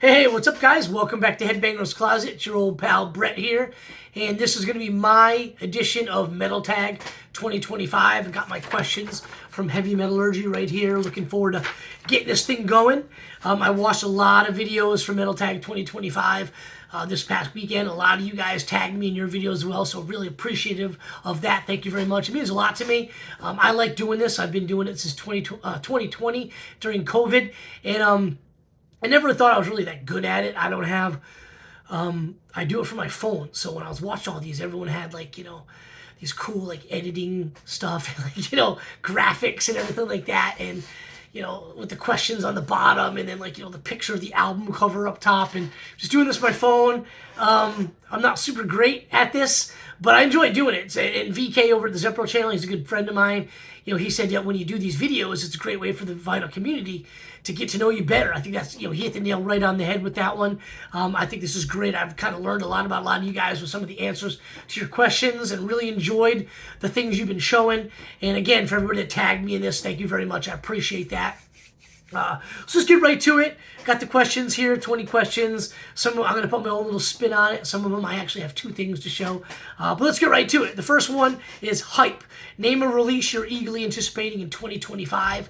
Hey, what's up, guys? Welcome back to Headbangers Closet. It's your old pal Brett here, and this is going to be my edition of Metal Tag 2025. I got my questions from Heavy Metallurgy right here. Looking forward to getting this thing going. I watched a lot of videos from Metal Tag 2025 this past weekend. A lot of you guys tagged me in your videos as well, so really appreciative of that. Thank you very much. It means a lot to me. I like doing this. I've been doing it since 2020 during COVID, and I never thought I was really that good at it. I don't have, I do it from my phone. So when I was watching all these, everyone had these cool editing stuff, graphics and everything like that. And, with the questions on the bottom and then the picture of the album cover up top, and just doing this on my phone. I'm not super great at this, but I enjoy doing it. And VK over at the Zepro channel, he's a good friend of mine. He said that when you do these videos, it's a great way for the vinyl community to get to know you better. I think that's, he hit the nail right on the head with that one. I think this is great. I've kind of learned a lot about a lot of you guys with some of the answers to your questions and really enjoyed the things you've been showing. And again, for everybody that tagged me in this, thank you very much. I appreciate that. So let's get right to it. Got the questions here, 20 questions. Some of them, I'm going to put my own little spin on it. Some of them I actually have two things to show. But let's get right to it. The first one is hype. Name a release you're eagerly anticipating in 2025.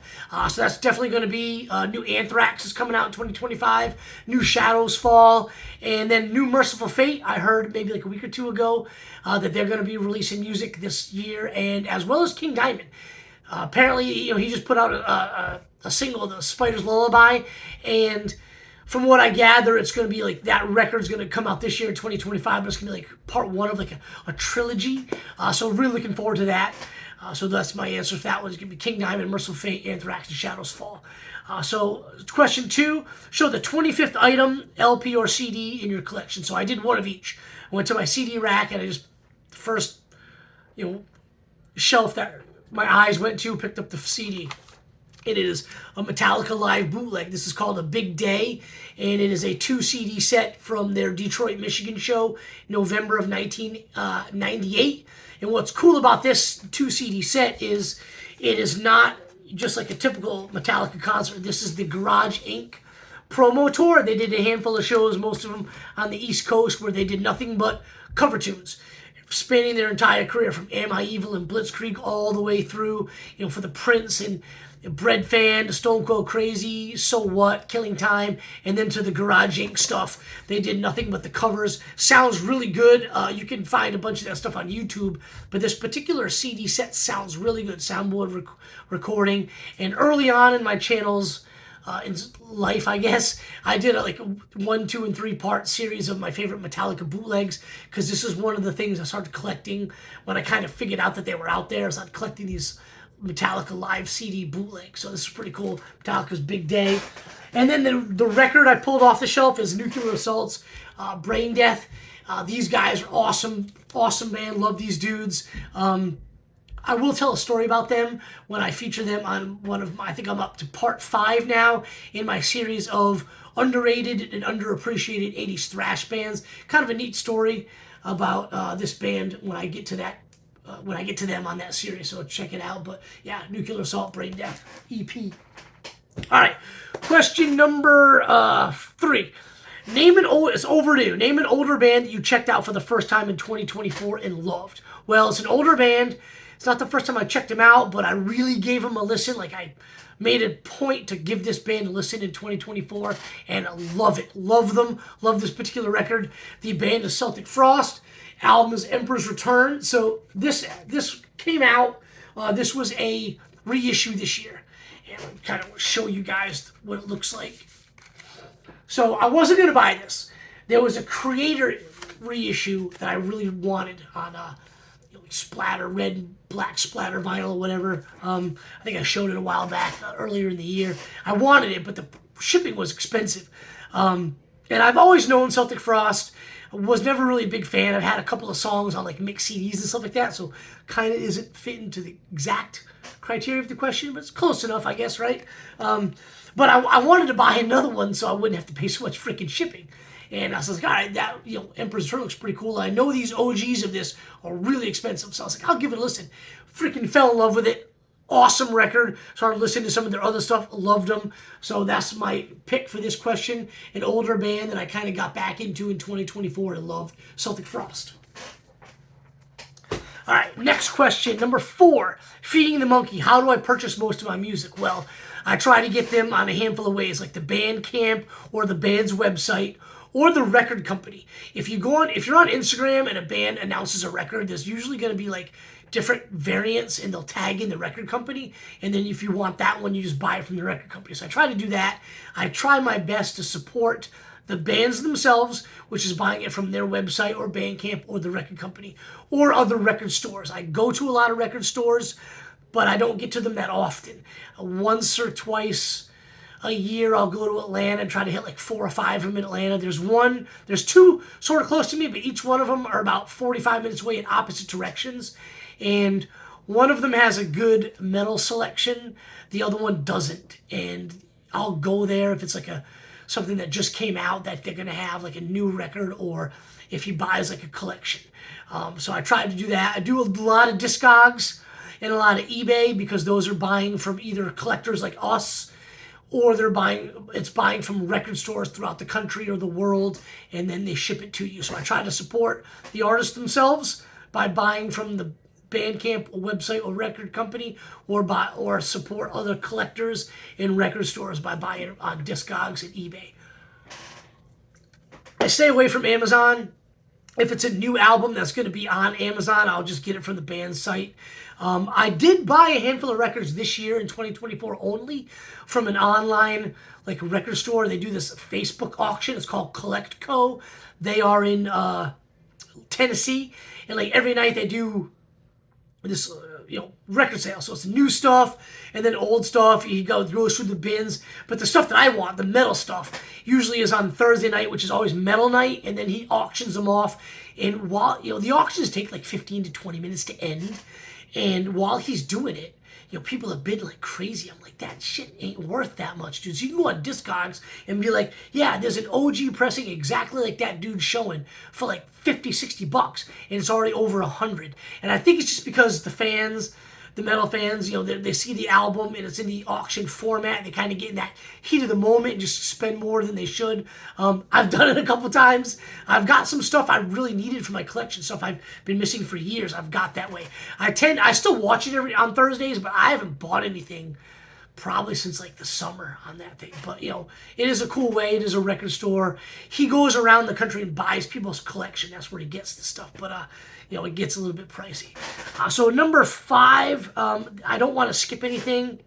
So that's definitely going to be new Anthrax is coming out in 2025. New Shadows Fall. And then new Merciful Fate. I heard maybe like a week or two ago that they're going to be releasing music this year. And as well as King Diamond. Apparently, he just put out a single, The Spider's Lullaby, and from what I gather, it's going to be that record's going to come out this year in 2025, but it's going to be part one of a trilogy. So really looking forward to that. So that's my answer for that one. It's going to be King Diamond, Merciful Fate, Anthrax, and Shadows Fall. So question 2, show the 25th item, LP or CD, in your collection. So I did one of each. I went to my CD rack, and I just, the first, shelf that my eyes went to, picked up the CD. It is a Metallica live bootleg. This is called A Big Day, and it is a 2 CD set from their Detroit, Michigan show, November of 1998. And what's cool about this 2 CD set is it is not just like a typical Metallica concert. This is the Garage Inc. promo tour. They did a handful of shows, most of them on the East Coast, where they did nothing but cover tunes, spanning their entire career from Am I Evil and Blitzkrieg all the way through, for the Prince and Bread Fan, to Stone Cold Crazy, So What, Killing Time, and then to the Garage Inc. stuff. They did nothing but the covers. Sounds really good. You can find a bunch of that stuff on YouTube, but this particular CD set sounds really good. Soundboard recording. And early on in my channel's in life, I guess, I did a 1, 2, and 3 part series of my favorite Metallica bootlegs, because this is one of the things I started collecting when I kind of figured out that they were out there. I started collecting these Metallica live CD bootlegs. So this is pretty cool. Metallica's Big Day. And then the record I pulled off the shelf is Nuclear Assault's Brain Death. These guys are awesome. Awesome band. Love these dudes. I will tell a story about them when I feature them on one of my, I think I'm up to part 5 now in my series of underrated and underappreciated 80s thrash bands. Kind of a neat story about this band when I get to that, when I get to them on that series, so check it out. But yeah, Nuclear Assault, Brain Death, EP. All right, question number 3. It's overdue. Name an older band that you checked out for the first time in 2024 and loved. Well, it's an older band. It's not the first time I checked them out, but I really gave them a listen. I made a point to give this band a listen in 2024, and I love it. Love them. Love this particular record. The band is Celtic Frost. Album is Emperor's Return. So this came out. This was a reissue this year, and I'll kind of show you guys what it looks like. So I wasn't going to buy this. There was a Creator reissue that I really wanted on splatter, red and black splatter vinyl or whatever. I think I showed it a while back, earlier in the year. I wanted it, but the shipping was expensive. And I've always known Celtic Frost. Was never really a big fan. I've had a couple of songs on mixed CDs and stuff like that, so kind of isn't fitting to the exact criteria of the question, but it's close enough, I guess, right? But I wanted to buy another one so I wouldn't have to pay so much freaking shipping. And I was like, all right, that, Emperor's Return looks pretty cool. I know these OGs of this are really expensive, so I was like, I'll give it a listen. Freaking fell in love with it. awesome record. Started listening to some of their other stuff, loved them. So that's my pick for this question. An older band that I kind of got back into in 2024 and loved, Celtic Frost. All right, next question, number 4, Feeding the Monkey. How do I purchase most of my music? Well, I try to get them on a handful of ways, like the Bandcamp or the band's website or the record company. If you're on Instagram and a band announces a record, there's usually going to be like different variants, and they'll tag in the record company. And then if you want that one, you just buy it from the record company. So I try to do that. I try my best to support the bands themselves, which is buying it from their website or Bandcamp or the record company or other record stores. I go to a lot of record stores, but I don't get to them that often. Once or twice a year, I'll go to Atlanta and try to hit like 4 or 5 of them in Atlanta. There's 2 sort of close to me, but each one of them are about 45 minutes away in opposite directions. And one of them has a good metal selection. The other one doesn't. And I'll go there if it's like something that just came out that they're going to have like a new record, or if he buys like a collection. So I try to do that. I do a lot of Discogs and a lot of eBay, because those are buying from either collectors like us, or it's buying from record stores throughout the country or the world, and then they ship it to you. So I try to support the artists themselves by buying from the Bandcamp website or record company, or support other collectors in record stores by buying on Discogs and eBay. I stay away from Amazon. If it's a new album that's going to be on Amazon, I'll just get it from the band's site. I did buy a handful of records this year in 2024 only from an online like record store. They do this Facebook auction. It's called CollectCo. They are in Tennessee, and like every night they do this record sale. So it's new stuff and then old stuff. He goes through the bins, but the stuff that I want, the metal stuff, usually is on Thursday night, which is always metal night, and then he auctions them off. And while the auctions take like 15 to 20 minutes to end, and while he's doing it, people have bid like crazy. I'm like, that shit ain't worth that much, dude. So you can go on Discogs and be like, yeah, there's an OG pressing exactly like that dude showing for like 50, 60 bucks, and it's already over 100. And I think it's just because the metal fans, they see the album and it's in the auction format, and they kind of get in that heat of the moment and just spend more than they should. I've done it a couple times. I've got some stuff I really needed for my collection, stuff I've been missing for years. I've got that way. I still watch it on Thursdays, but I haven't bought anything probably since like the summer on that thing. But it is a cool way. It is a record store. He goes around the country and buys people's collection. That's where he gets the stuff. But it gets a little bit pricey. So number 5, I don't want to skip anything.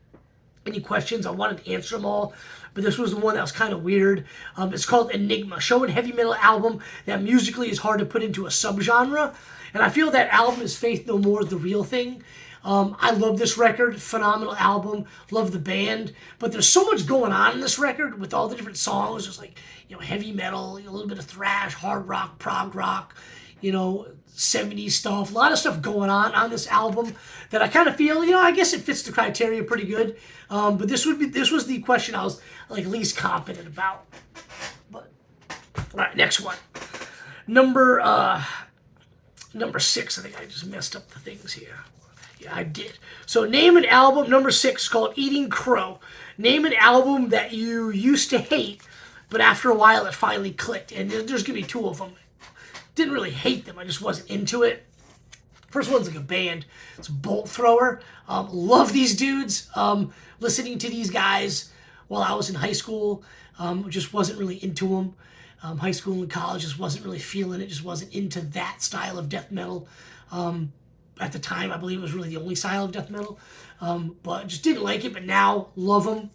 Any questions? I wanted to answer them all, but this was the one that was kind of weird. It's called Enigma, show and heavy metal album that musically is hard to put into a subgenre. And I feel that album is Faith No More, The Real Thing. I love this record, phenomenal album, love the band, but there's so much going on in this record with all the different songs. There's like, heavy metal, a little bit of thrash, hard rock, prog rock, 70s stuff, a lot of stuff going on this album that I kind of feel, I guess it fits the criteria pretty good. But this was the question I was like least confident about. But all right, next one. Number 6, I think I just messed up the things here. Yeah, I did. So name an album, number 6 is called Eating Crow. Name an album that you used to hate, but after a while it finally clicked. And there's going to be 2 of them. Didn't really hate them, I just wasn't into it. First one's like a band. It's Bolt Thrower. Love these dudes. Listening to these guys while I was in high school, just wasn't really into them. High school and college just wasn't really feeling it. Just wasn't into that style of death metal. At the time, I believe it was really the only style of death metal. But just didn't like it, but now love them.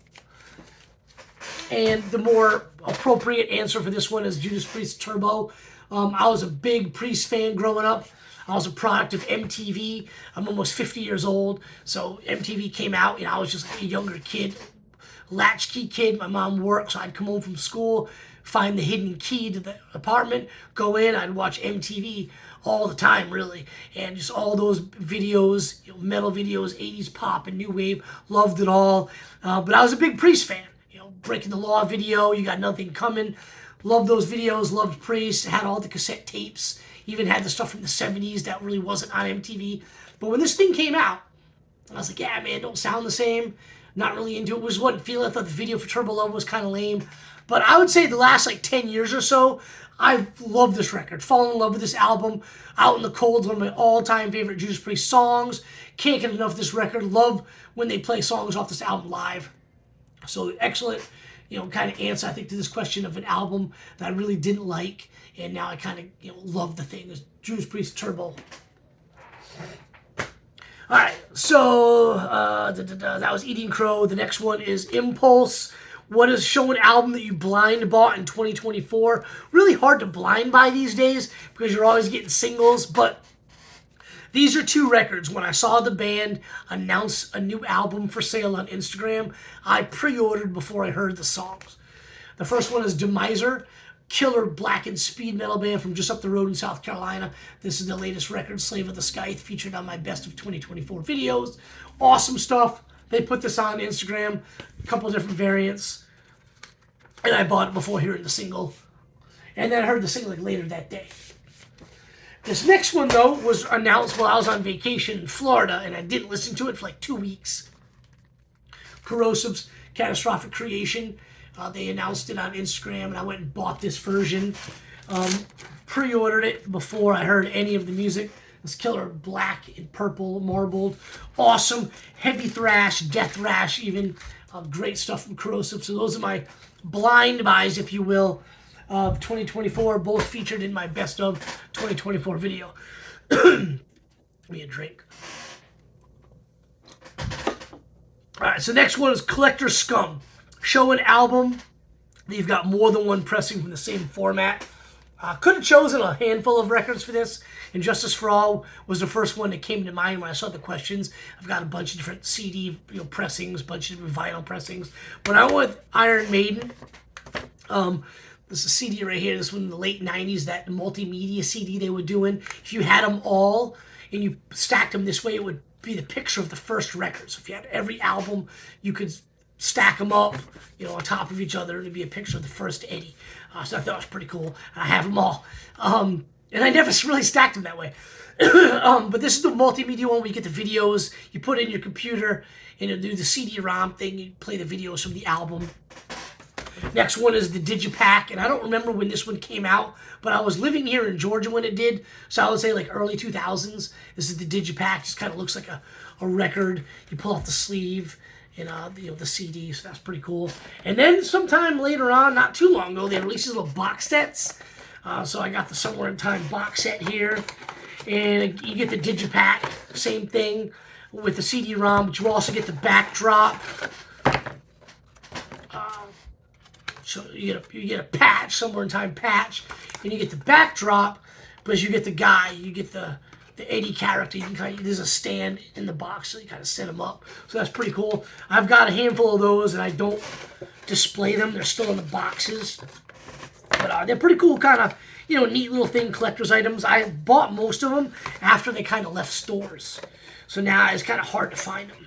And the more appropriate answer for this one is Judas Priest Turbo. I was a big Priest fan growing up. I was a product of MTV. I'm almost 50 years old, so MTV came out, I was just like a younger kid, latchkey kid. My mom worked, so I'd come home from school, find the hidden key to the apartment, go in, I'd watch MTV all the time, really, and just all those videos, metal videos, 80s pop and new wave, loved it all. But I was a big Priest fan. Breaking the Law video, You Got Nothing Coming. Loved those videos, loved Priest, had all the cassette tapes, even had the stuff from the 70s that really wasn't on MTV. But when this thing came out, I was like, yeah, man, don't sound the same. Not really into it. Wasn't feeling it. I thought the video for Turbo Love was kind of lame. But I would say the last like 10 years or so, I've loved this record. Fallen in love with this album. Out in the Cold, one of my all-time favorite Judas Priest songs. Can't get enough of this record. Love when they play songs off this album live. So excellent, kind of answer, I think, to this question of an album that I really didn't like. And now I kind of, love the thing. It's Judas Priest Turbo. All right, so that was Eating Crow. The next one is Impulse. What is show an album that you blind bought in 2024? Really hard to blind buy these days because you're always getting singles, but these are two records. When I saw the band announce a new album for sale on Instagram, I pre-ordered before I heard the songs. The first one is Demiser, killer black and speed metal band from just up the road in South Carolina. This is the latest record, Slave of the Scythe, featured on my Best of 2024 videos. Awesome stuff. They put this on Instagram, a couple different variants, and I bought it before hearing the single. And then I heard the single like later that day. This next one, though, was announced while I was on vacation in Florida, and I didn't listen to it for like 2 weeks. Corrosive's Catastrophic Creation. They announced it on Instagram, and I went and bought this version. Pre-ordered it before I heard any of the music. This killer black and purple marbled. Awesome. Heavy thrash, death thrash even. Great stuff from Corrosive. So those are my blind buys, if you will, of 2024. Both featured in my Best of 2024 video. Give me a drink. Alright, so next one is Collector Scum. Show an album that you've got more than one pressing from the same format. Could have chosen a handful of records for this. Injustice for All was the first one that came to mind when I saw the questions. I've got a bunch of different CD pressings, a bunch of different vinyl pressings. But I went with Iron Maiden. This is a CD right here. This one in the late 90s, that multimedia CD they were doing. If you had them all and you stacked them this way, it would be the picture of the first record. So if you had every album, you could stack them up, on top of each other. It'd be a picture of the first Eddie. So I thought it was pretty cool. I have them all. And I never really stacked them that way. But this is the multimedia one where you get the videos. You put it in your computer, and it'll do the CD-ROM thing. You play the videos from the album. Next one is the Digipack. And I don't remember when this one came out, but I was living here in Georgia when it did. So I would say like early 2000s. This is the Digipack. Just kind of looks like a record. You pull off the sleeve. And the CD, so that's pretty cool. And then sometime later on, not too long ago, they released these little box sets. So I got the Somewhere in Time box set here. And you get the Digipack, same thing with the CD-ROM, but you also get the backdrop. So you get a patch, Somewhere in Time patch, and you get the backdrop, but you get the guy, you get the Eddie character. You can there's a stand in the box, so you kind of set them up. So that's pretty cool. I've got a handful of those, and I don't display them. They're still in the boxes. But they're pretty cool, kind of, neat little thing, collector's items. I bought most of them after they kind of left stores. So now it's kind of hard to find them.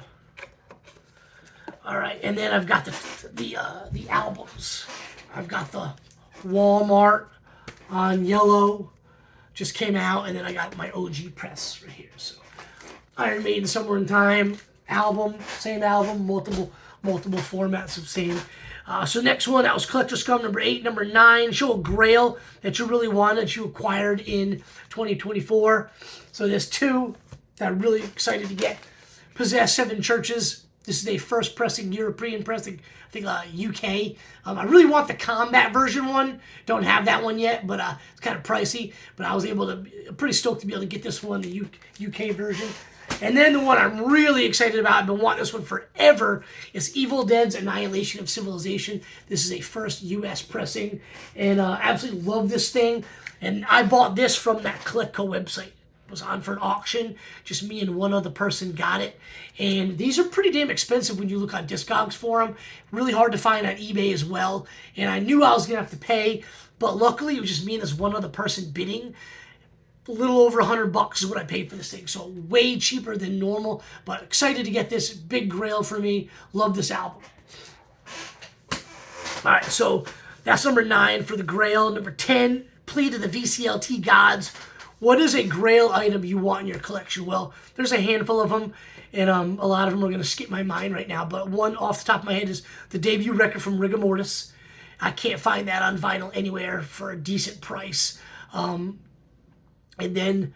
All right, and then I've got the albums. I've got the Walmart on yellow. Just came out, and then I got my OG press right here. So Iron Maiden, Somewhere in Time album, same album, multiple formats of same. So next one, that was Collector Scum number 8. Number 9, show a grail that you really wanted, that you acquired in 2024. So there's 2 that I'm really excited to get. Possess 7 Churches. This is a first pressing, European pressing, I think UK. I really want the Combat version one. Don't have that one yet, but it's kind of pricey. But I was pretty stoked to be able to get this one, the UK version. And then the one I'm really excited about, I've been wanting this one forever, is Evil Dead's Annihilation of Civilization. This is a first US pressing, and absolutely love this thing. And I bought this from that CollectCo website. Was on for an auction. Just me and one other person got it. And these are pretty damn expensive when you look on Discogs for them. Really hard to find on eBay as well. And I knew I was going to have to pay, but luckily it was just me and this one other person bidding. A little over $100 is what I paid for this thing. So way cheaper than normal, but excited to get this. Big grail for me. Love this album. All right, so that's number 9 for the grail. Number 10, Plea to the VCLT Gods. What is a grail item you want in your collection? Well, there's a handful of them, and a lot of them are going to skip my mind right now. But one off the top of my head is the debut record from Rigor Mortis. I can't find that on vinyl anywhere for a decent price. And then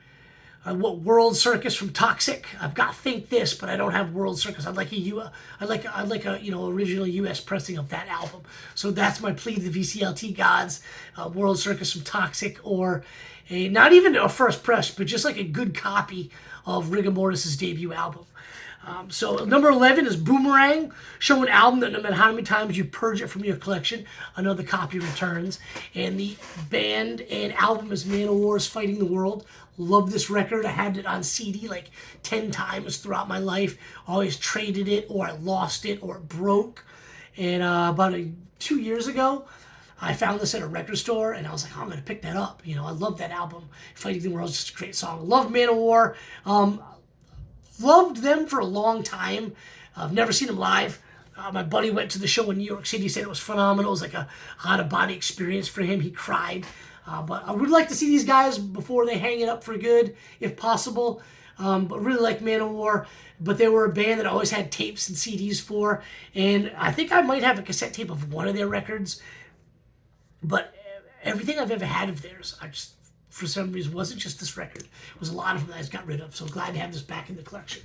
what World Circus from Toxic? I've got Think This, but I don't have World Circus. I'd like a original U.S. pressing of that album. So that's my plea to the VCLT gods: World Circus from Toxic, or not even a first press, but just like a good copy of Rigor Mortis' debut album. So number 11 is Boomerang. Show an album that no matter how many times you purge it from your collection, another copy returns. And the band and album is Manowar's Fighting the World. Love this record. I had it on CD like 10 times throughout my life. Always traded it, or I lost it, or it broke. And about 2 years ago, I found this at a record store, and I was like, oh, I'm going to pick that up. I love that album. Fighting the World is just a great song. Love Manowar. Loved them for a long time. I've never seen them live. My buddy went to the show in New York City, said it was phenomenal. It was like a out-of-body experience for him. He cried. But I would like to see these guys before they hang it up for good, if possible. But really like Manowar. But they were a band that I always had tapes and CDs for. And I think I might have a cassette tape of one of their records. But everything I've ever had of theirs, I just, for some reason, wasn't just this record. It was a lot of them that I just got rid of. So glad to have this back in the collection.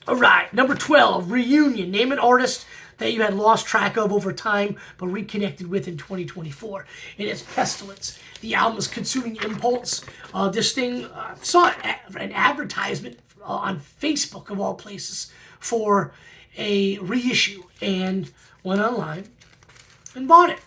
All right, number 12, Reunion. Name an artist that you had lost track of over time, but reconnected with in 2024. And it's Pestilence. The album is Consuming Impulse. This thing, saw an advertisement on Facebook, of all places, for a reissue, and went online and bought it.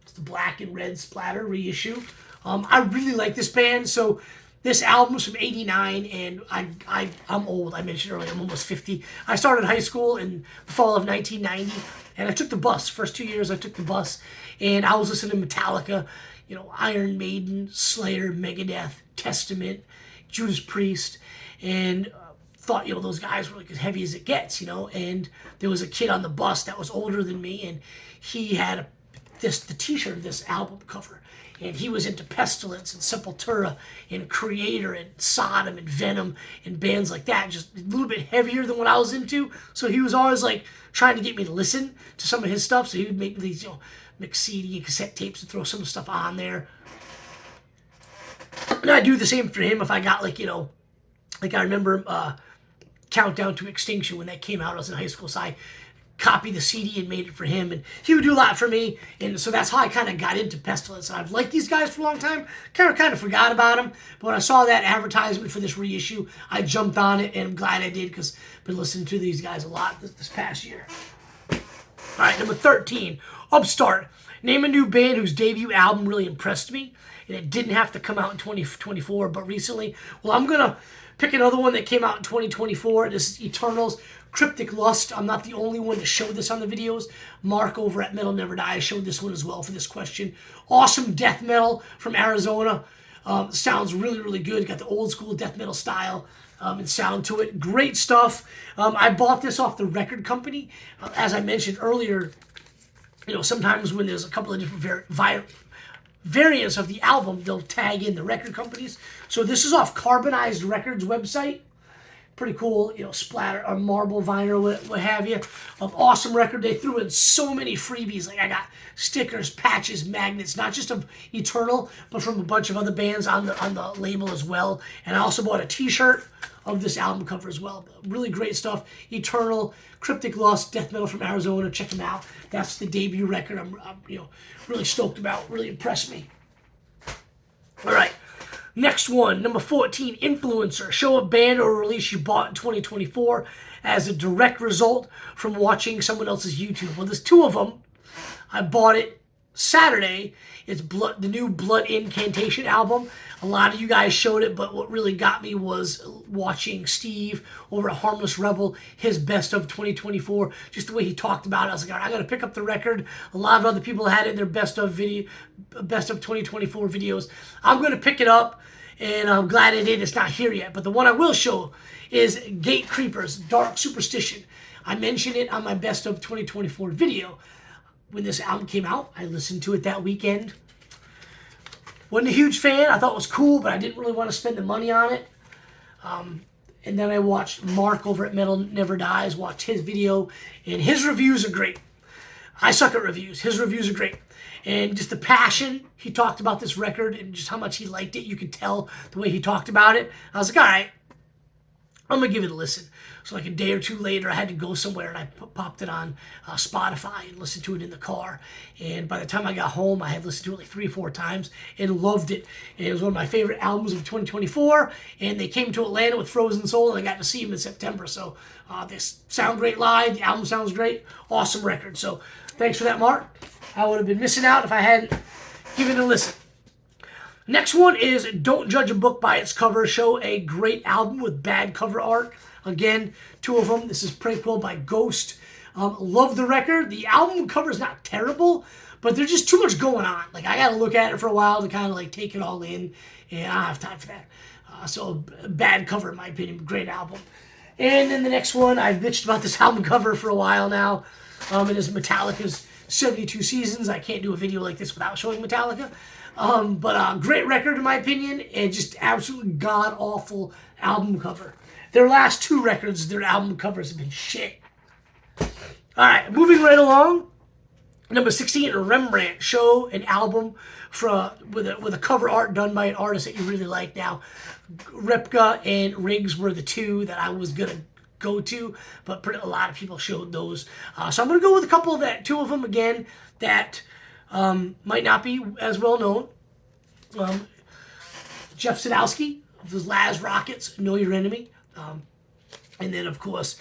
It's the black and red splatter reissue. I really like this band, so this album's from '89, and I'm old. I mentioned earlier, I'm almost 50. I started high school in the fall of 1990, and I took the bus. First 2 years, I took the bus, and I was listening to Metallica, Iron Maiden, Slayer, Megadeth, Testament, Judas Priest, and thought, those guys were like as heavy as it gets, and there was a kid on the bus that was older than me, and he had the t-shirt of this album cover. And he was into Pestilence and Sepultura and Creator and Sodom and Venom and bands like that, just a little bit heavier than what I was into. So he was always like trying to get me to listen to some of his stuff. So he would make these, mix CD and cassette tapes and throw some of the stuff on there. And I'd do the same for him if I got like I remember Countdown to Extinction when that came out. I was in high school, so I copied the CD and made it for him, and he would do a lot for me, and so that's how I kind of got into Pestilence. And I've liked these guys for a long time, kind of forgot about them, but when I saw that advertisement for this reissue, I jumped on it, and I'm glad I did, because I've been listening to these guys a lot this past year. All right, number 13, Upstart. Name a new band whose debut album really impressed me, and it didn't have to come out in 2024, but recently. Well, I'm going to pick another one that came out in 2024. This is Eternal's Cryptic Lust. I'm not the only one to show this on the videos. Mark over at Metal Never Die showed this one as well for this question. Awesome death metal from Arizona. Sounds really, really good. Got the old school death metal style and sound to it. Great stuff. I bought this off the record company. As I mentioned earlier, sometimes when there's a couple of different variants of the album, they'll tag in the record companies. So this is off Carbonized Records website. Pretty cool, splatter or marble vinyl, what have you. Awesome record. They threw in so many freebies. Like I got stickers, patches, magnets, not just of Eternal, but from a bunch of other bands on the label as well. And I also bought a T-shirt of this album cover as well. Really great stuff. Eternal, Cryptic Lust, death metal from Arizona. Check them out. That's the debut record. I'm really stoked about. Really impressed me. All right. Next one, number 14, Influencer. Show a band or a release you bought in 2024 as a direct result from watching someone else's YouTube. Well, there's two of them. I bought it Saturday. It's the new Blood Incantation album. A lot of you guys showed it, but what really got me was watching Steve over at Harmless Rebel, his best of 2024. Just the way he talked about it, I was like, all right, I got to pick up the record. A lot of other people had it in their best of 2024 videos. I'm going to pick it up, and I'm glad I did. It's not here yet, but the one I will show is Gatecreepers, Dark Superstition. I mentioned it on my best of 2024 video. When this album came out, I listened to it that weekend. Wasn't a huge fan. I thought it was cool, but I didn't really want to spend the money on it. And then I watched Mark over at Metal Never Dies, watched his video, and his reviews are great. I suck at reviews. His reviews are great. And just the passion he talked about this record and just how much he liked it, you could tell the way he talked about it. I was like, all right, I'm going to give it a listen. So like a day or two later, I had to go somewhere, and I popped it on Spotify and listened to it in the car. And by the time I got home, I had listened to it like 3 or 4 times and loved it. And it was one of my favorite albums of 2024. And they came to Atlanta with Frozen Soul, and I got to see them in September. So they sound great live. The album sounds great. Awesome record. So thanks for that, Mark. I would have been missing out if I hadn't given it a listen. Next one is Don't Judge a Book by Its Cover. Show a great album with bad cover art. Again, 2 of them. This is Prequel by Ghost. Love the record. The album cover is not terrible, but there's just too much going on. Like, I got to look at it for a while to kind of like take it all in, and I don't have time for that. So bad cover in my opinion, great album. And then the next one, I've bitched about this album cover for a while now. It is Metallica's 72 Seasons. I can't do a video like this without showing Metallica. But great record in my opinion, and just absolutely god-awful album cover. Their last 2 records, their album covers have been shit. Alright, moving right along. Number 16, Rembrant. Show an album with a cover art done by an artist that you really like. Now, Repka and Riggs were the 2 that I was going to go to, but a lot of people showed those. So I'm going to go with a couple of that, 2 of them again that might not be as well known. Jeff Sadowski of the Laz Rockets, Know Your Enemy. And then, of course,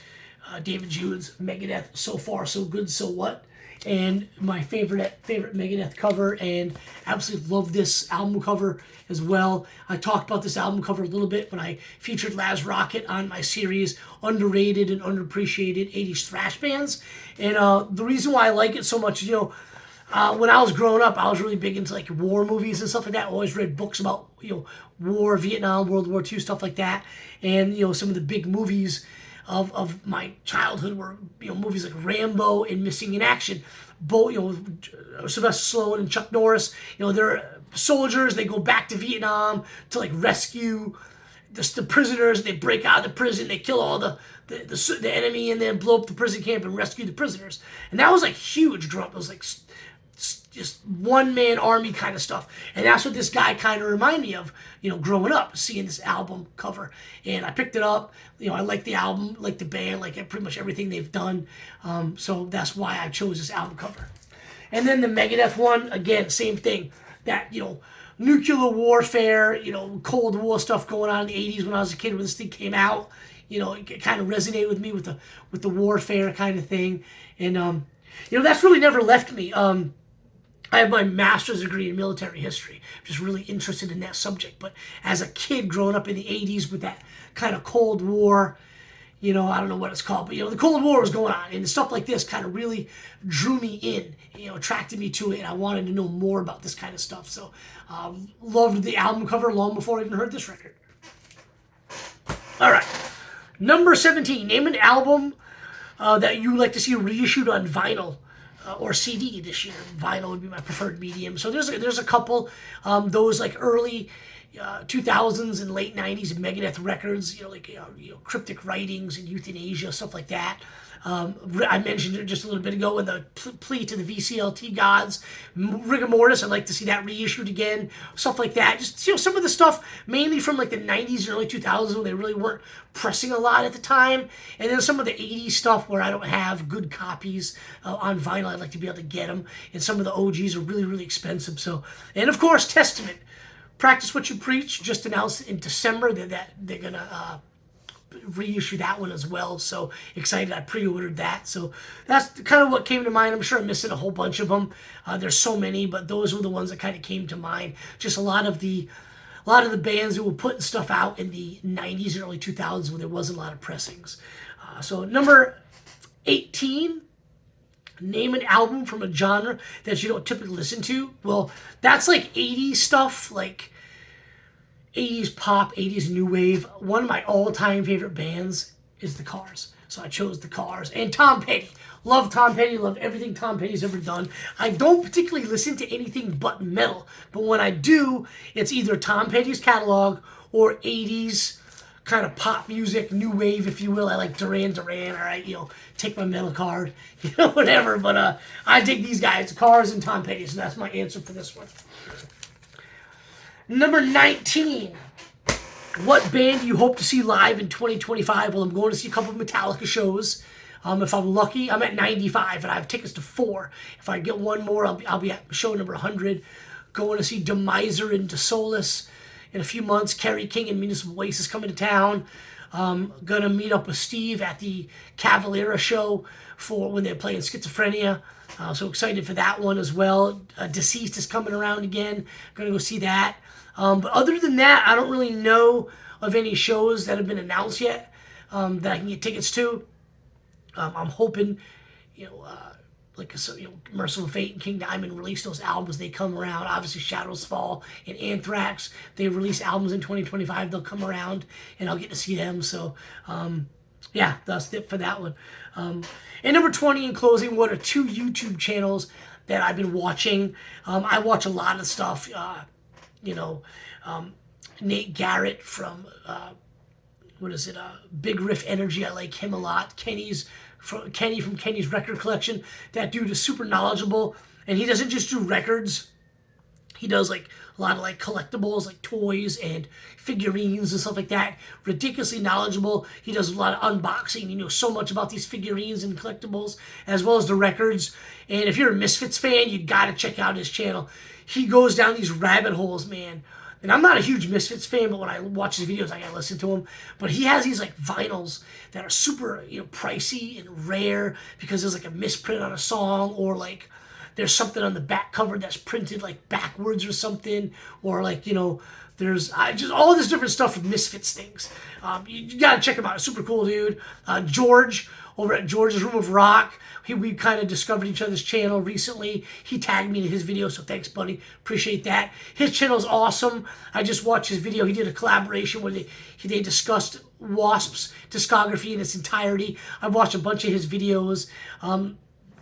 David Jude's Megadeth, So Far, So Good, So What. And my favorite Megadeth cover, and absolutely love this album cover as well. I talked about this album cover a little bit when I featured Laz Rocket on my series, Underrated and Underappreciated 80s Thrash Bands. And the reason why I like it so much is, when I was growing up, I was really big into like war movies and stuff like that. I always read books about, war, Vietnam, World War II, stuff like that. And, some of the big movies of my childhood were, movies like Rambo and Missing in Action. Both, Sylvester Stallone and Chuck Norris, they're soldiers. They go back to Vietnam to like rescue the prisoners. They break out of the prison. They kill all the enemy and then blow up the prison camp and rescue the prisoners. And that was like huge growing up. It was like just one-man army kind of stuff. And that's what this guy kind of reminded me of, growing up, seeing this album cover. And I picked it up. I like the album, like the band, like pretty much everything they've done. So that's why I chose this album cover. And then the Megadeth one, again, same thing. That, nuclear warfare, Cold War stuff going on in the 80s when I was a kid when this thing came out. It kind of resonated with me with the warfare kind of thing. And, that's really never left me. I have my master's degree in military history. I'm just really interested in that subject. But as a kid growing up in the 80s with that kind of Cold War, I don't know what it's called, but, the Cold War was going on. And stuff like this kind of really drew me in, attracted me to it. And I wanted to know more about this kind of stuff. So loved the album cover long before I even heard this record. All right. Number 17. Name an album that you like to see reissued on vinyl. Or CD this year. Vinyl would be my preferred medium. So there's a couple. Those like early 2000s and late 90s Megadeth records, Cryptic Writings and Euthanasia, stuff like that. I mentioned it just a little bit ago in the plea to the VCLT gods. Rigor Mortis, I'd like to see that reissued again. Stuff like that. Just, some of the stuff mainly from like the 90s and early 2000s when they really weren't pressing a lot at the time. And then some of the 80s stuff where I don't have good copies on vinyl. I'd like to be able to get them. And some of the OGs are really, really expensive. So, and of course, Testament. Practice What You Preach just announced in December that they're going to reissue that one as well. So excited. I pre-ordered that. So that's kind of what came to mind. I'm sure I'm missing a whole bunch of them. There's so many, but those were the ones that kind of came to mind. Just a lot of the bands who were putting stuff out in the 90s and early 2000s when there wasn't a lot of pressings. So number 18, name an album from a genre that you don't typically listen to. Well, that's like 80s stuff, like 80s pop, 80s new wave. One of my all-time favorite bands is The Cars. So I chose The Cars. And Tom Petty. Love Tom Petty, love everything Tom Petty's ever done. I don't particularly listen to anything but metal, but when I do, it's either Tom Petty's catalog or 80s kind of pop music, new wave, if you will. I like Duran Duran, all right, you know, take my metal card, you know, whatever. But I dig these guys, Cars and Tom Petty, so that's my answer for this one. Number 19. What band do you hope to see live in 2025? Well, I'm going to see a couple of Metallica shows. If I'm lucky, I'm at 95, and I have tickets to 4. If I get one more, I'll be at show number 100. Going to see Demiser and DeSolis in a few months. Kerry King and Municipal Waste is coming to town. Gonna meet up with Steve at the Cavalera show for when they're playing Schizophrenia. So excited for that one as well. Deceased is coming around again. Gonna go see that. But other than that, I don't really know of any shows that have been announced yet that I can get tickets to. I'm hoping, you know, Merciful Fate and King Diamond release those albums. They come around. Obviously, Shadows Fall and Anthrax, they release albums in 2025. They'll come around, and I'll get to see them. So, yeah, that's it for that one. And number 20, in closing, what are 2 YouTube channels that I've been watching? I watch a lot of stuff. Nate Garrett from Big Riff Energy. I like him a lot. Kenny from Kenny's Record Collection. That dude is super knowledgeable, and he doesn't just do records. He does like a lot of like collectibles, like toys and figurines and stuff like that. Ridiculously knowledgeable. He does a lot of unboxing. He knows so much about these figurines and collectibles, as well as the records. And if you're a Misfits fan, you got to check out his channel. He goes down these rabbit holes, man. And I'm not a huge Misfits fan, but when I watch his videos, I gotta listen to him. But he has these like vinyls that are super, pricey and rare because there's like a misprint on a song, or like there's something on the back cover that's printed like backwards or something, or like there's just all this different stuff with Misfits things. You gotta check him out. Super cool dude. George over at George's Room of Rock. We kind of discovered each other's channel recently. He tagged me in his video, so thanks, buddy. Appreciate that. His channel's awesome. I just watched his video. He did a collaboration where they discussed Wasp's discography in its entirety. I've watched a bunch of his videos.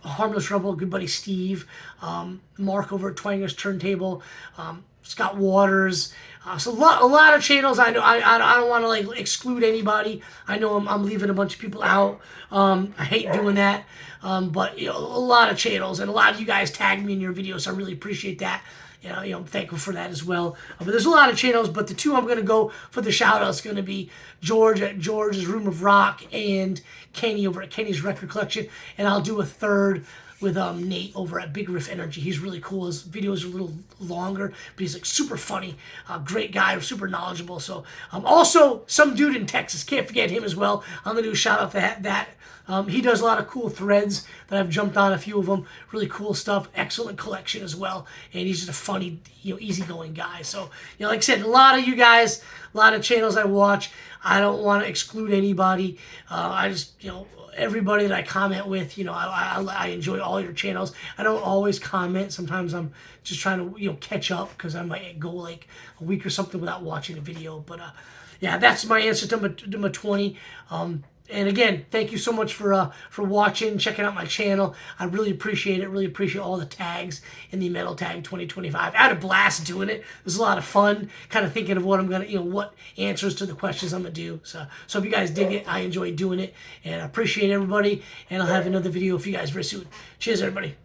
Harmless Rebel, good buddy Steve. Mark over at Twanger's Turntable. Scott Waters. So a lot of channels. I know I don't want to like exclude anybody. I know I'm leaving a bunch of people out. I hate doing that. But a lot of channels, and a lot of you guys tag me in your videos, so I really appreciate that. I'm thankful for that as well. But there's a lot of channels, but the 2 I'm going to go for the shout-outs going to be George at George's Room of Rock and Kenny over at Kenny's Record Collection. And I'll do a third with Nate over at Big Riff Energy. He's really cool. His videos are a little longer, but he's like super funny. Great guy, super knowledgeable. So also some dude in Texas. Can't forget him as well. I'm going to do a shout-out to that. He does a lot of cool threads that I've jumped on, a few of them. Really cool stuff. Excellent collection as well. And he's just a funny, easygoing guy. So, like I said, a lot of you guys, a lot of channels I watch. I don't want to exclude anybody. I just, everybody that I comment with, I enjoy all your channels. I don't always comment. Sometimes I'm just trying to, catch up because I might go like a week or something without watching a video. But, yeah, that's my answer to my 20. And again, thank you so much for watching, checking out my channel. I really appreciate it. Really appreciate all the tags in the MetalTag2025. I had a blast doing it. It was a lot of fun, kind of thinking of what I'm gonna, what answers to the questions I'm gonna do. So if you guys dig it, I enjoy doing it, and I appreciate everybody. And I'll have another video for you guys very soon. Cheers, everybody.